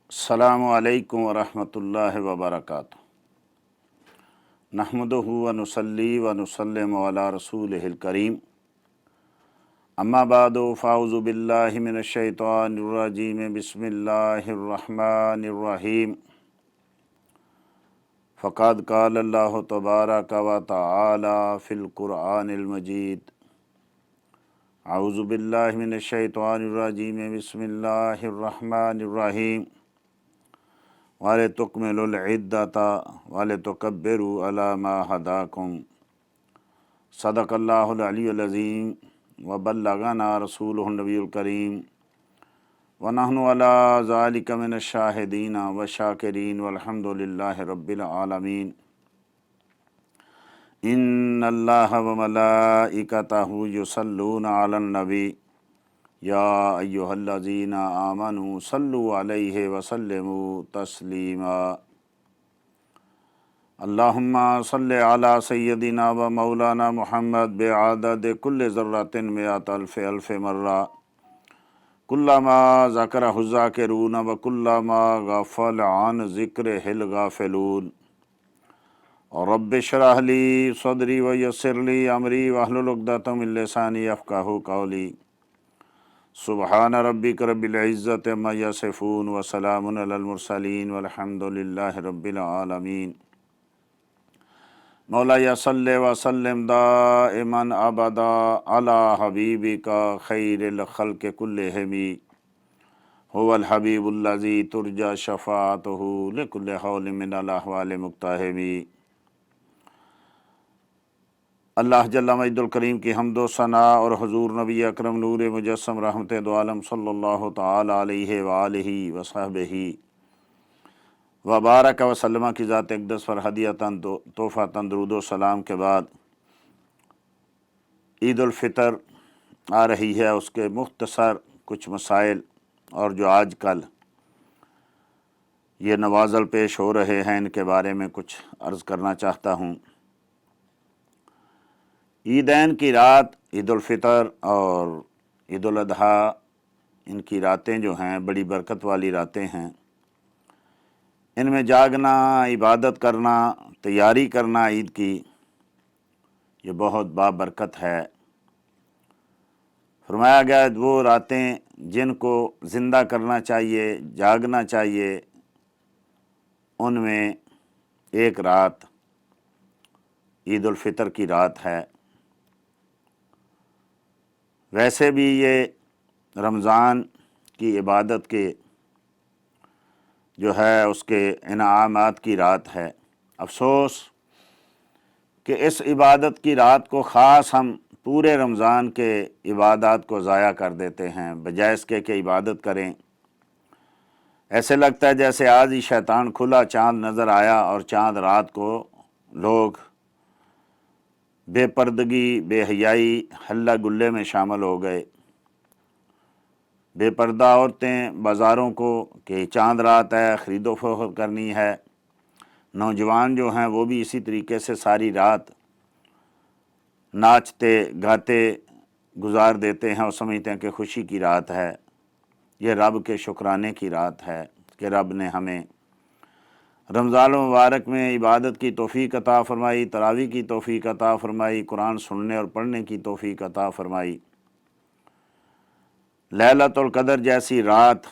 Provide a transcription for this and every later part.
السلام علیکم ورحمۃ اللہ وبرکاتہ۔ نحمدہ و نصلی و نسلم علی رسولہ الکریم، اما بعد فاعوذ باللہ من الشیطان الرجیم، بسم اللہ الرحمن الرحیم۔ فقد قال اللہ تبارک و تعالی فی القرآن المجید، اعوذ باللہ من الشیطان الرجیم، بسم اللہ الرحمن الرحیم۔ وَلِتُكْمِلُوا الْعِدَّةَ وَلِتُكَبِّرُوا عَلَىٰ مَا هَدَاكُمْ۔ صدق اللہ العلی العظیم وبلغنا رسولہ النبی الکریم، ونحن علی ذالک من الشاہدین والشاکرین والحمد للہ رب العالمین۔ ان اللہ وملائکتہ یصلون علی النبی، یا ایہا الذین آمنوا صلوا علیہ وسلموا تسلیما۔ اللہم صل علی سیدنا و مولانا محمد بعدد کل ذرۃ مئۃ الف مرہ، کلما ذکرہ الذاکرون و کلما غفل عن ذکرہ الغافلون۔ رب اشرح لی صدری ویسر لی امری واحلل عقدۃ من لسانی یفقہوا قولی۔ سبحان ربک رب العزۃ عما یصفون وسلام علی المرسلین والحمد للہ رب العالمین۔ مولایا صلی وسلم دائما ابدا علی حبیبک خیر الخلق کلہم، هو الحبیب الذی ترجی شفاعتہ لکل حول من الاحوال مقتحم۔ اللہ جل مجد الکریم کی حمد و ثناء اور حضور نبی اکرم نور مجسم رحمت دو عالم صلی اللہ تعالی علیہ وآلہ وصحبہ وبارک وسلم کی ذات اقدس پر ہدیۃً تحفۃً درود و سلام کے بعد عید الفطر آ رہی ہے، اس کے مختصر کچھ مسائل اور جو آج کل یہ نوازل پیش ہو رہے ہیں ان کے بارے میں کچھ عرض کرنا چاہتا ہوں۔ عیدین کی رات، عید الفطر اور عید الاضحیٰ، ان کی راتیں جو ہیں بڑی برکت والی راتیں ہیں۔ ان میں جاگنا، عبادت کرنا، تیاری کرنا عید کی، یہ بہت بابرکت ہے۔ فرمایا گیا وہ راتیں جن کو زندہ کرنا چاہیے، جاگنا چاہیے، ان میں ایک رات عید الفطر کی رات ہے۔ ویسے بھی یہ رمضان کی عبادت کے جو ہے اس کے انعامات کی رات ہے۔ افسوس کہ اس عبادت کی رات کو خاص ہم پورے رمضان کے عبادات کو ضائع کر دیتے ہیں، بجائے اس کے کہ عبادت کریں۔ ایسے لگتا ہے جیسے آج ہی شیطان کھلا چاند نظر آیا اور چاند رات کو لوگ بے پردگی، بے حیائی، ہلہ گلے میں شامل ہو گئے۔ بے پردہ عورتیں بازاروں کو کہ چاند رات ہے، خرید و فروخت کرنی ہے۔ نوجوان جو ہیں وہ بھی اسی طریقے سے ساری رات ناچتے گاتے گزار دیتے ہیں اور سمجھتے ہیں کہ خوشی کی رات ہے، یہ رب کے شکرانے کی رات ہے کہ رب نے ہمیں رمضان المبارک میں عبادت کی توفیق عطا فرمائی، تراویح کی توفیق عطا فرمائی، قرآن سننے اور پڑھنے کی توفیق عطا فرمائی۔ لیلۃ القدر جیسی رات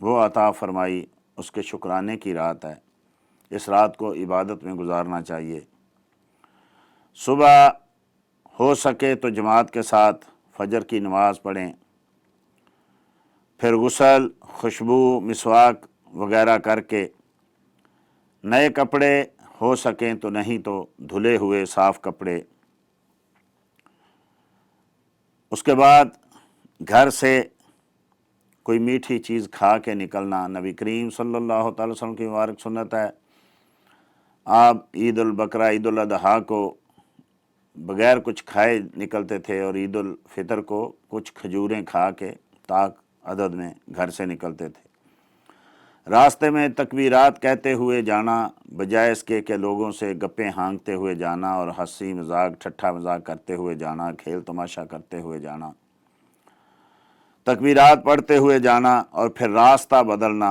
وہ عطا فرمائی، اس کے شکرانے کی رات ہے۔ اس رات کو عبادت میں گزارنا چاہیے۔ صبح ہو سکے تو جماعت کے ساتھ فجر کی نماز پڑھیں، پھر غسل، خوشبو، مسواک وغیرہ کر کے نئے کپڑے ہو سکیں تو، نہیں تو دھلے ہوئے صاف کپڑے۔ اس کے بعد گھر سے کوئی میٹھی چیز کھا کے نکلنا۔ نبی کریم صلی اللہ تعالی وسلم کی مبارک سنت ہے، آپ عید البقرہ، عید الاضحیٰ کو بغیر کچھ کھائے نکلتے تھے اور عید الفطر کو کچھ کھجوریں کھا کے طاق عدد میں گھر سے نکلتے تھے۔ راستے میں تکبیرات کہتے ہوئے جانا، بجائے اس کے کہ لوگوں سے گپیں ہانکتے ہوئے جانا اور ہنسی مذاق، ٹھٹھا مذاق کرتے ہوئے جانا، کھیل تماشا کرتے ہوئے جانا۔ تکبیرات پڑھتے ہوئے جانا اور پھر راستہ بدلنا،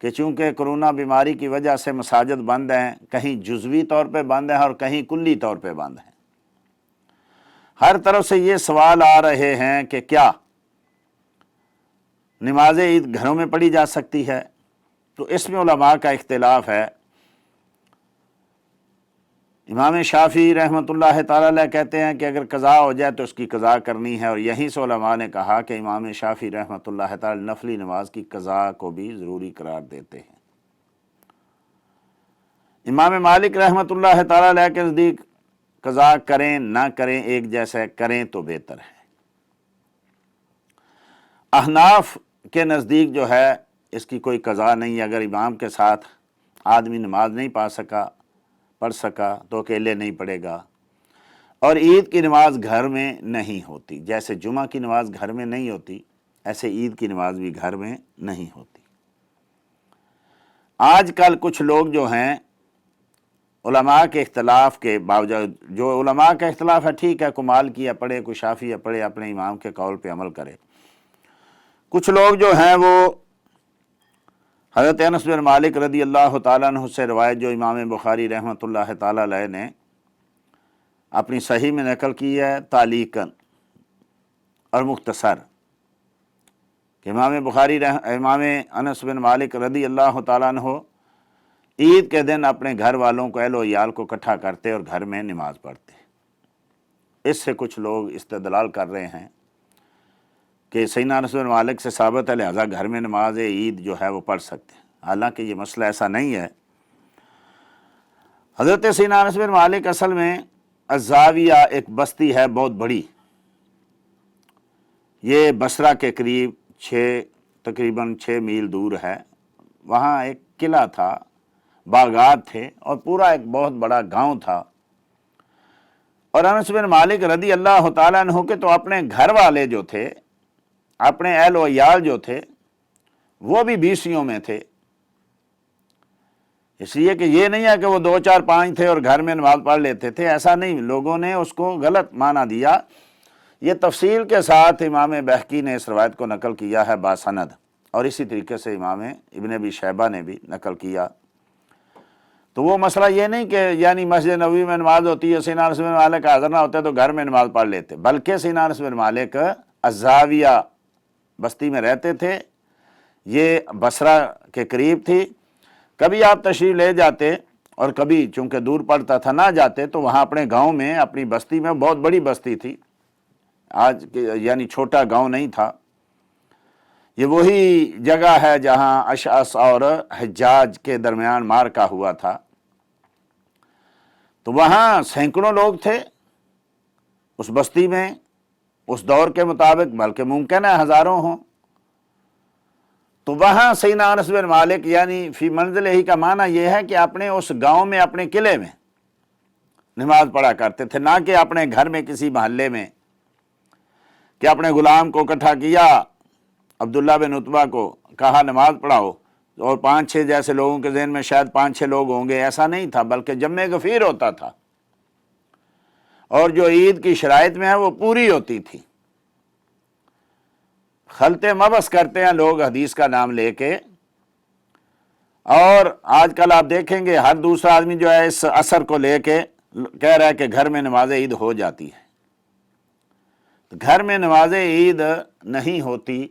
کہ چونکہ کرونا بیماری کی وجہ سے مساجد بند ہیں، کہیں جزوی طور پہ بند ہیں اور کہیں کلی طور پہ بند ہیں، ہر طرف سے یہ سوال آ رہے ہیں کہ کیا نماز عید گھروں میں پڑھی جا سکتی ہے؟ تو اس میں علماء کا اختلاف ہے۔ امام شافعی رحمۃ اللہ تعالی علیہ کہتے ہیں کہ اگر قضا ہو جائے تو اس کی قضا کرنی ہے، اور یہیں سے علماء نے کہا کہ امام شافعی رحمۃ اللہ تعالی نفلی نماز کی قضا کو بھی ضروری قرار دیتے ہیں۔ امام مالک رحمۃ اللہ تعالی علیہ کے نزدیک قضا کریں نہ کریں ایک جیسے، کریں تو بہتر ہے۔ احناف کے نزدیک جو ہے اس کی کوئی قضا نہیں ہے، اگر امام کے ساتھ آدمی نماز نہیں پڑھ سکا تو اکیلے نہیں پڑھے گا، اور عید کی نماز گھر میں نہیں ہوتی، جیسے جمعہ کی نماز گھر میں نہیں ہوتی ایسے عید کی نماز بھی گھر میں نہیں ہوتی۔ آج کل کچھ لوگ جو ہیں علماء کے اختلاف کے باوجود، جو علماء کا اختلاف ہے ٹھیک ہے، کوئی مالکی یا پڑھے کوئی شافعی یا پڑھے، اپنے امام کے قول پہ عمل کرے۔ کچھ لوگ جو ہیں وہ حضرت انس بن مالک رضی اللہ تعالیٰ عنہ سے روایت جو امام بخاری رحمۃ اللہ تعالیٰ علیہ نے اپنی صحیح میں نقل کی ہے تعلیقاً اور مختصر، کہ امام انس بن مالک رضی اللہ تعالیٰ عنہ عید کے دن اپنے گھر والوں کو، اہل و عیال کو اکٹھا کرتے اور گھر میں نماز پڑھتے۔ اس سے کچھ لوگ استدلال کر رہے ہیں کہ سیدنا انس بن مالک سے ثابت ہے، لہذا گھر میں نماز عید جو ہے وہ پڑھ سکتے ہیں، حالانکہ یہ مسئلہ ایسا نہیں ہے۔ حضرت سیدنا انس بن مالک اصل میں الزاویہ ایک بستی ہے بہت بڑی، یہ بصرہ کے قریب تقریباً 6 میل دور ہے، وہاں ایک قلعہ تھا، باغات تھے اور پورا ایک بہت بڑا گاؤں تھا، اور انس بن مالک رضی اللہ تعالیٰ عنہ کے تو اپنے گھر والے جو تھے، اپنے اہل و عیال جو تھے وہ بھی 20 میں تھے، اس لیے کہ یہ نہیں ہے کہ وہ 2 4 5 تھے اور گھر میں نماز پڑھ لیتے تھے، ایسا نہیں، لوگوں نے اس کو غلط معنی دیا۔ یہ تفصیل کے ساتھ امام بہقی نے اس روایت کو نقل کیا ہے باسند، اور اسی طریقے سے امام ابن ابی شیبہ نے بھی نقل کیا۔ تو وہ مسئلہ یہ نہیں کہ یعنی مسجد نبوی میں نماز ہوتی ہے، سیدنا انس بن مالک حاضر نہ ہوتے تو گھر میں نماز پڑھ لیتے، بلکہ سیدنا انس بن مالک الزاویہ بستی میں رہتے تھے، یہ بصرہ کے قریب تھی، کبھی آپ تشریف لے جاتے اور کبھی چونکہ دور پڑتا تھا نہ جاتے، تو وہاں اپنے گاؤں میں اپنی بستی میں، بہت بڑی بستی تھی، آج یعنی چھوٹا گاؤں نہیں تھا، یہ وہی جگہ ہے جہاں اشعث اور حجاج کے درمیان معرکہ ہوا تھا، تو وہاں سینکڑوں لوگ تھے اس بستی میں اس دور کے مطابق، بلکہ ممکن ہے ہزاروں ہوں۔ تو وہاں سیدنا انس بن مالک یعنی فی منزل ہی کا معنی یہ ہے کہ اپنے اس گاؤں میں، اپنے قلعے میں نماز پڑھا کرتے تھے، نہ کہ اپنے گھر میں کسی محلے میں، کہ اپنے غلام کو اکٹھا کیا، عبداللہ بن عتبہ کو کہا نماز پڑھاؤ، اور 5 6 جیسے لوگوں کے ذہن میں شاید 5 6 لوگ ہوں گے، ایسا نہیں تھا، بلکہ جمع غفیر ہوتا تھا، اور جو عید کی شرائط میں ہے وہ پوری ہوتی تھی۔ خلط مبس کرتے ہیں لوگ حدیث کا نام لے کے، اور آج کل آپ دیکھیں گے ہر دوسرا آدمی جو ہے اس اثر کو لے کے کہہ رہا ہے کہ گھر میں نماز عید ہو جاتی ہے، تو گھر میں نماز عید نہیں ہوتی،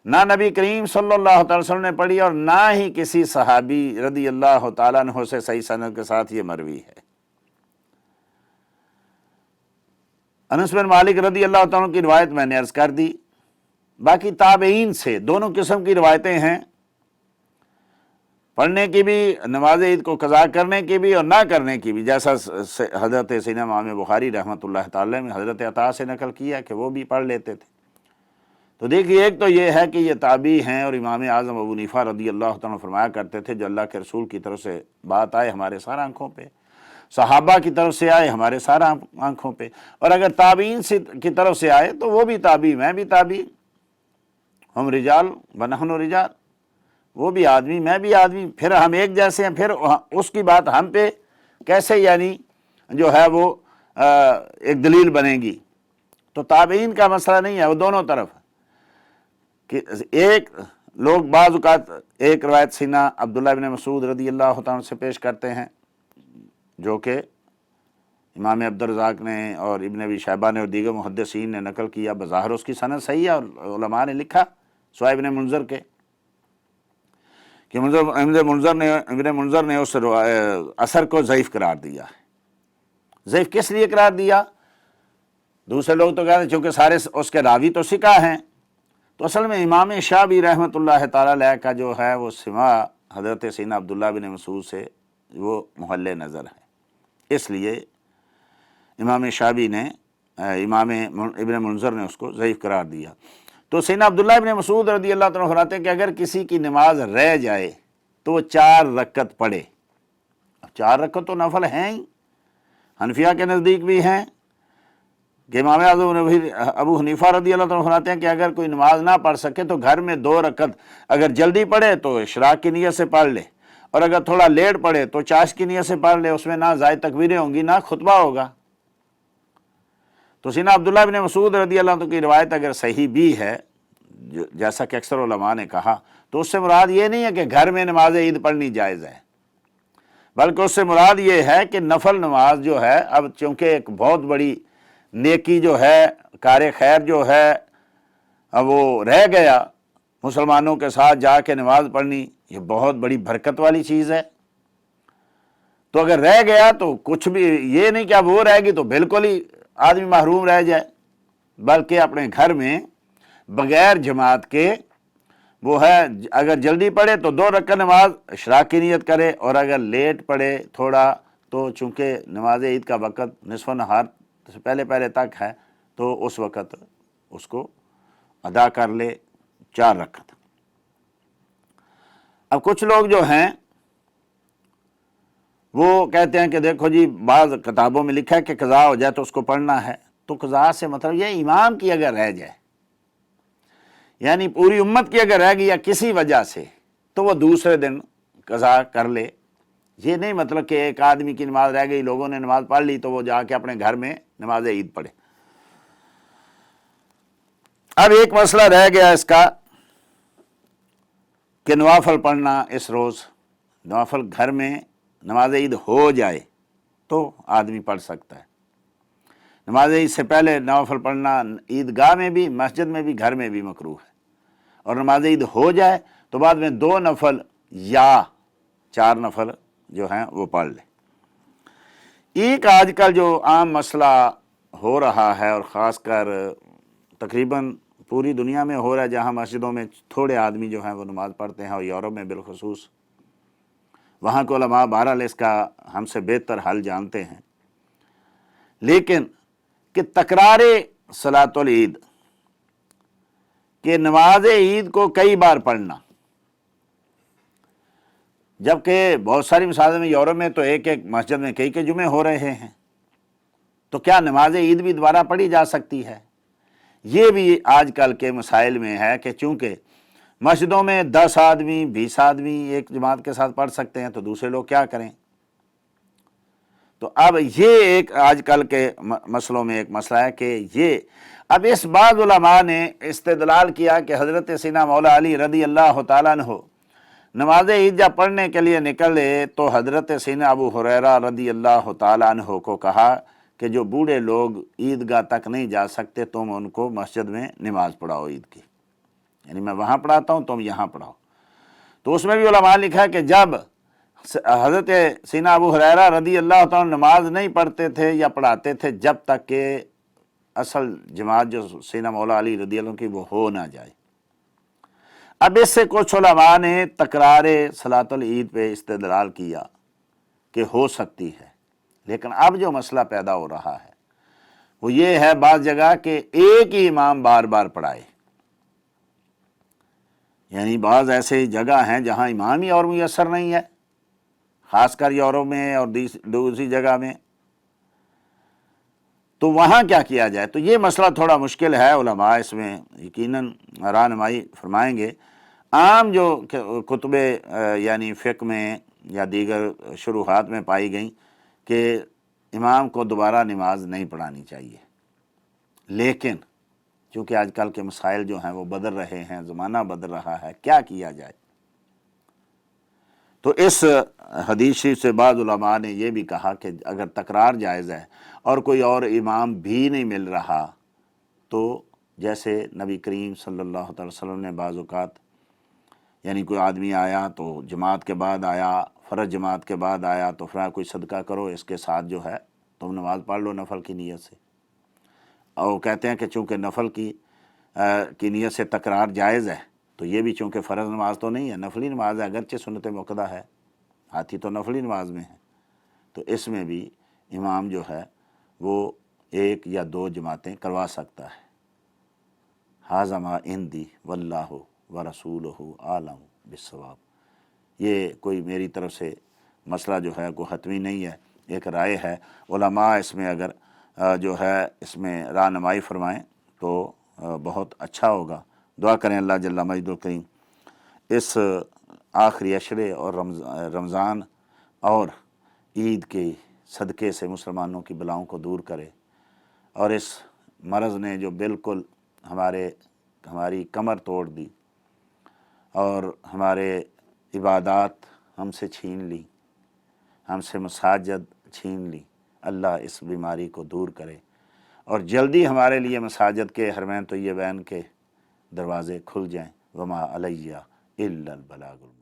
نہ نبی کریم صلی اللہ تعالی وسلم نے پڑھی اور نہ ہی کسی صحابی رضی اللہ تعالیٰ عنہ سے صحیح سند کے ساتھ یہ مروی ہے۔ انس بن مالک رضی اللہ تعالیٰ عنہ کی روایت میں نے عرض کر دی، باقی تابعین سے دونوں قسم کی روایتیں ہیں، پڑھنے کی بھی، نماز عید کو قضا کرنے کی بھی اور نہ کرنے کی بھی، جیسا حضرت سیدنا امام بخاری رحمۃ اللہ تعالی میں حضرت عطا سے نقل کیا کہ وہ بھی پڑھ لیتے تھے۔ تو دیکھیے، ایک تو یہ ہے کہ یہ تابعی ہیں، اور امام اعظم ابو حنیفہ رضی اللہ تعالیٰ فرمایا کرتے تھے جو اللہ کے رسول کی طرف سے بات آئے ہمارے سارے آنکھوں پہ، صحابہ کی طرف سے آئے ہمارے سارے آنکھوں پہ، اور اگر تابعین کی طرف سے آئے تو وہ بھی تابعی، میں بھی تابعی، ہم رجال ونحن رجال، وہ بھی آدمی میں بھی آدمی، پھر ہم ایک جیسے ہیں، پھر اس کی بات ہم پہ کیسے یعنی جو ہے وہ ایک دلیل بنے گی۔ تو تابعین کا مسئلہ نہیں ہے، وہ دونوں طرف کہ ایک لوگ بعض اوقات ایک روایت سینا عبداللہ ابن مسعود رضی اللہ تعالیٰ عنہ سے پیش کرتے ہیں، جو کہ امام عبدالرزاق نے اور ابن ابی شیبہ نے اور دیگر محدثین نے نقل کیا، بظاہر اس کی سند صحیح ہے، اور علماء نے لکھا سوائے ابن منذر کے کہ ابن منذر نے اس اثر کو ضعیف قرار دیا ہے۔ ضعیف کس لیے قرار دیا؟ دوسرے لوگ تو کہتے ہیں چونکہ سارے اس کے راوی تو ثقہ ہیں، تو اصل میں امام شعبی رحمۃ اللہ تعالیٰ علیہ کا جو ہے وہ سماع حضرت سیدنا عبداللہ بن مسعود سے وہ محل نظر ہے، اس لیے امام شعبی نے امام ابن منذر نے اس کو ضعیف قرار دیا۔ تو سیدنا عبداللہ ابن مسعود رضی اللہ تعالیٰ فرماتے ہیں کہ اگر کسی کی نماز رہ جائے تو وہ 4 رکعت پڑھے۔ اب 4 رکعت تو نفل ہیں ہی، حنفیہ کے نزدیک بھی ہیں کہ امام اعظم ابو حنیفہ رضی اللہ تعالیٰ فرماتے ہیں کہ اگر کوئی نماز نہ پڑھ سکے تو گھر میں 2 رکعت اگر جلدی پڑھے تو اشراق کی نیت سے پڑھ لے، اور اگر تھوڑا لیٹ پڑھے تو چاشت کی نیت سے پڑھ لے، اس میں نہ زائد تکبیریں ہوں گی نہ خطبہ ہوگا۔ تو سیدنا عبداللہ بن مسعود رضی اللہ عنہ کی روایت اگر صحیح بھی ہے، جیسا کہ اکثر علماء نے کہا، تو اس سے مراد یہ نہیں ہے کہ گھر میں نماز عید پڑھنی جائز ہے، بلکہ اس سے مراد یہ ہے کہ نفل نماز جو ہے، اب چونکہ ایک بہت بڑی نیکی جو ہے، کار خیر جو ہے، اب وہ رہ گیا، مسلمانوں کے ساتھ جا کے نماز پڑھنی یہ بہت بڑی برکت والی چیز ہے، تو اگر رہ گیا تو کچھ بھی یہ نہیں کہ اب وہ رہے گی تو بالکل ہی آدمی محروم رہ جائے، بلکہ اپنے گھر میں بغیر جماعت کے وہ ہے اگر جلدی پڑھے تو 2 رکعت نماز اشراق کی نیت کرے، اور اگر لیٹ پڑھے تھوڑا تو چونکہ نماز عید کا وقت نصف نہار سے پہلے تک ہے تو اس وقت اس کو ادا کر لے 4 رکعت۔ اب کچھ لوگ جو ہیں وہ کہتے ہیں کہ دیکھو جی بعض کتابوں میں لکھا ہے کہ قضا ہو جائے تو اس کو پڑھنا ہے، تو قضا سے مطلب یہ امام کی اگر رہ جائے، یعنی پوری امت کی اگر رہ گئی یا کسی وجہ سے، تو وہ دوسرے دن قضا کر لے۔ یہ نہیں مطلب کہ ایک آدمی کی نماز رہ گئی، لوگوں نے نماز پڑھ لی تو وہ جا کے اپنے گھر میں نماز عید پڑھے۔ اب ایک مسئلہ رہ گیا اس کا کہ نوافل پڑھنا اس روز، نوافل گھر میں نماز عید ہو جائے تو آدمی پڑھ سکتا ہے۔ نماز عید سے پہلے نوافل پڑھنا عیدگاہ میں بھی، مسجد میں بھی، گھر میں بھی مکروہ ہے، اور نماز عید ہو جائے تو بعد میں 2 نفل یا 4 نفل جو ہیں وہ پڑھ لے۔ ایک آج کل جو عام مسئلہ ہو رہا ہے، اور خاص کر تقریباً پوری دنیا میں ہو رہا ہے، جہاں مسجدوں میں تھوڑے آدمی جو ہیں وہ نماز پڑھتے ہیں، اور یورپ میں بالخصوص، وہاں کے علماء بہرحال اس کا ہم سے بہتر حل جانتے ہیں، لیکن کہ تکرار صلاۃ العید کہ نماز عید کو کئی بار پڑھنا، جبکہ بہت ساری مساجد میں یورپ میں تو ایک مسجد میں کئی جمعے ہو رہے ہیں، تو کیا نماز عید بھی دوبارہ پڑھی جا سکتی ہے؟ یہ بھی آج کل کے مسائل میں ہے کہ چونکہ مسجدوں میں 10 آدمی 20 آدمی ایک جماعت کے ساتھ پڑھ سکتے ہیں، تو دوسرے لوگ کیا کریں؟ تو اب یہ ایک آج کل کے مسئلوں میں ایک مسئلہ ہے کہ یہ اب اس بعض علماء نے استدلال کیا کہ حضرت سیدنا مولا علی رضی اللہ تعالیٰ عنہ نماز عید جب پڑھنے کے لیے نکلے تو حضرت سیدنا ابو ہریرہ رضی اللہ تعالیٰ عنہ کو کہا کہ جو بوڑھے لوگ عیدگاہ تک نہیں جا سکتے تم ان کو مسجد میں نماز پڑھاؤ عید کی، یعنی میں وہاں پڑھاتا ہوں تم یہاں پڑھاؤ۔ تو اس میں بھی علماء نے لکھا کہ جب حضرت سیدنا ابو ہریرہ رضی اللہ تعالیٰ نماز نہیں پڑھتے تھے یا پڑھاتے تھے جب تک کہ اصل جماعت جو سیدنا مولا علی رضی اللہ عنہ کی وہ ہو نہ جائے۔ اب اس سے کچھ علماء نے تکرار صلاۃ العید پہ استدلال کیا کہ ہو سکتی ہے، لیکن اب جو مسئلہ پیدا ہو رہا ہے وہ یہ ہے بعض جگہ کہ ایک ہی امام بار بار پڑھائے، یعنی بعض ایسے جگہ ہیں جہاں امام ہی اور میسر نہیں ہے، خاص کر یورپ میں اور دوسری جگہ میں، تو وہاں کیا کیا جائے؟ تو یہ مسئلہ تھوڑا مشکل ہے، علماء اس میں یقیناً رہنمائی فرمائیں گے۔ عام جو کتب یعنی فقہ میں یا دیگر شروحات میں پائی گئیں کہ امام کو دوبارہ نماز نہیں پڑھانی چاہیے، لیکن چونکہ آج کل کے مسائل جو ہیں وہ بدل رہے ہیں، زمانہ بدل رہا ہے، کیا کیا جائے؟ تو اس حدیث شریف سے بعض علماء نے یہ بھی کہا کہ اگر تکرار جائز ہے اور کوئی اور امام بھی نہیں مل رہا، تو جیسے نبی کریم صلی اللہ تعالی وسلم نے بعض اوقات، یعنی کوئی آدمی آیا تو جماعت کے بعد آیا، فرض جماعت کے بعد آیا، تو فرمایا کوئی صدقہ کرو، اس کے ساتھ جو ہے تم نماز پڑھ لو نفل کی نیت سے۔ اور وہ کہتے ہیں کہ چونکہ نفل کی نیت سے تکرار جائز ہے، تو یہ بھی چونکہ فرض نماز تو نہیں ہے، نفلی نماز ہے، اگرچہ سنت موقدہ ہے، ہاتھی تو نفلی نماز میں ہے، تو اس میں بھی امام جو ہے وہ ایک یا دو جماعتیں کروا سکتا ہے۔ ھذا ما عندی واللہ ورسولہ اعلم بالصواب۔ یہ کوئی میری طرف سے مسئلہ جو ہے کوئی حتمی نہیں ہے، ایک رائے ہے۔ علماء اس میں اگر جو ہے اس میں رہنمائی فرمائیں تو بہت اچھا ہوگا۔ دعا کریں اللہ جل مجدہ الکریم اس آخری عشرے اور رمضان اور عید کے صدقے سے مسلمانوں کی بلاؤں کو دور کرے، اور اس مرض نے جو بالکل ہماری کمر توڑ دی اور ہمارے عبادات ہم سے چھین لی، ہم سے مساجد چھین لی، اللہ اس بیماری کو دور کرے، اور جلدی ہمارے لیے مساجد کے حرمین طیبین کے دروازے کھل جائیں۔ وما علیہ الا البلاغ المبین۔